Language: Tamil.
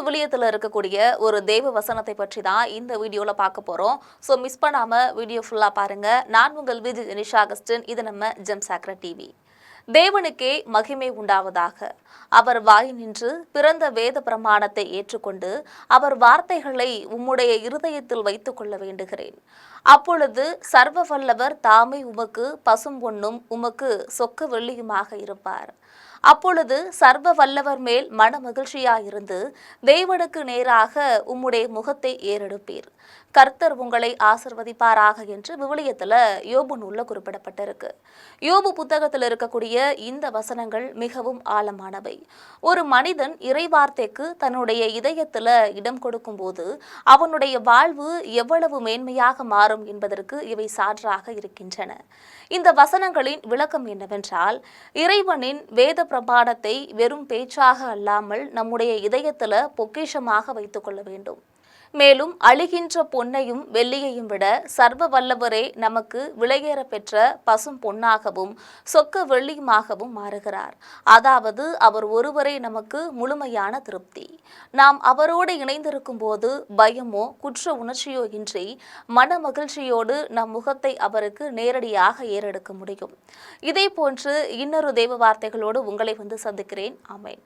விவிலியத்தில் இருக்கக்கூடிய ஒரு தேவ வசனத்தை பற்றி தான் இந்த வீடியோல பார்க்க போறோம். ஸோ மிஸ் பண்ணாம வீடியோ ஃபுல்லா பாருங்க. நான் உங்கள் விஜய் நிஷா அகஸ்டின். இது நம்ம ஜெம் சாக்ரா டிவி. தேவனுக்கே மகிமை உண்டாவதாக. அவர் வாய் நின்று பிறந்த வேத பிரமாணத்தை ஏற்றுக்கொண்டு அவர் வார்த்தைகளை உம்முடைய இருதயத்தில் வைத்துக் கொள்ள வேண்டுகிறேன். அப்பொழுது சர்வ வல்லவர் தாமே உமக்கு பசும் பொன்னும் உமக்கு சொக்க வெள்ளியுமாக இருப்பார். அப்பொழுது சர்வ வல்லவர் மேல் மன மகிழ்ச்சியாயிருந்து தேவனுக்கு நேராக உம்முடைய முகத்தை ஏறெடுப்பீர். கர்த்தர் உங்களை ஆசிர்வதிப்பாராக என்று விவிலியத்துல யோபு நூல்ல குறிப்பிடப்பட்டிருக்கு. யோபு புத்தகத்தில் இருக்கக்கூடிய இந்த வசனங்கள் மிகவும் ஆழமானவை. ஒரு மனிதன் இறைவார்த்தைக்கு தன்னுடைய இதயத்துல இடம் கொடுக்கும் போது அவனுடைய வாழ்வு எவ்வளவு மேன்மையாக மாறும் என்பதற்கு இவை சான்றாக இருக்கின்றன. இந்த வசனங்களின் விளக்கம் என்னவென்றால், இறைவனின் வேத பிரமாணத்தை வெறும் பேச்சாக அல்லாமல் நம்முடைய இதயத்துல பொக்கிஷமாக வைத்துக் கொள்ள வேண்டும். மேலும் அழிகின்ற பொன்னையும் வெள்ளியையும் விட சர்வ வல்லவரே நமக்கு விலையேற பெற்ற பசும் பொன்னாகவும் சொக்க வெள்ளியுமாகவும் மாறுகிறார். அதாவது அவர் ஒருவரே நமக்கு முழுமையான திருப்தி. நாம் அவரோடு இணைந்திருக்கும் போது பயமோ குற்ற உணர்ச்சியோ இன்றி மன மகிழ்ச்சியோடு நம் முகத்தை அவருக்கு நேரடியாக ஏறெடுக்க முடியும். இதே போன்று இன்னொரு தேவ வார்த்தைகளோடு உங்களை சந்திக்கிறேன். ஆமென்.